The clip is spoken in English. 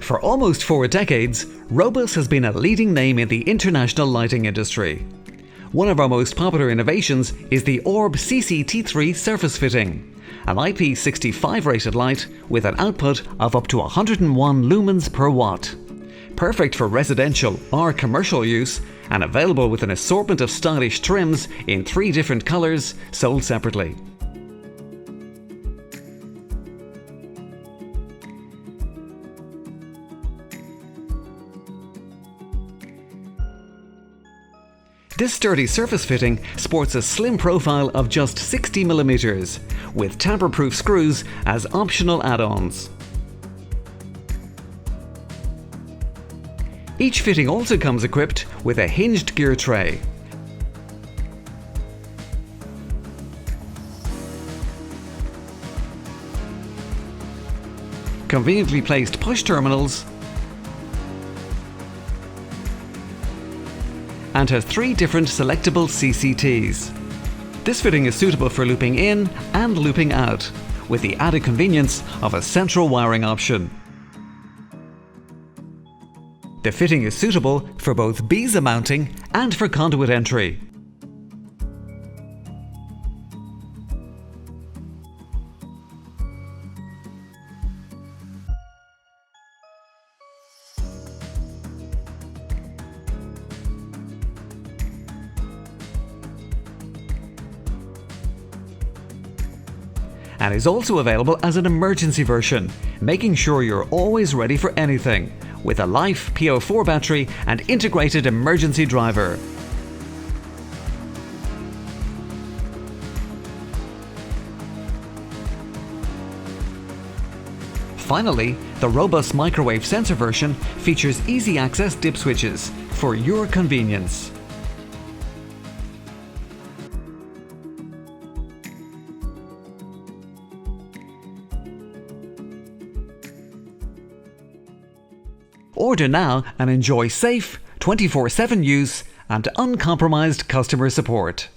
For almost 4 decades, ROBUS has been a leading name in the international lighting industry. One of our most popular innovations is the ORB CCT3 surface fitting, an IP65 rated light with an output of up to 101 lumens per watt. Perfect for residential or commercial use and available with an assortment of stylish trims in 3 different colours sold separately. This sturdy surface fitting sports a slim profile of just 60mm, with tamper-proof screws as optional add-ons. Each fitting also comes equipped with a hinged gear tray. Conveniently placed push terminals, and has 3 different selectable CCTs. This fitting is suitable for looping in and looping out, with the added convenience of a central wiring option. The fitting is suitable for both bezel mounting and for conduit entry. And is also available as an emergency version, making sure you're always ready for anything, with a Life PO4 battery and integrated emergency driver. Finally, the ROBUS microwave sensor version features easy access dip switches for your convenience. Order now and enjoy safe, 24/7 use and uncompromised customer support.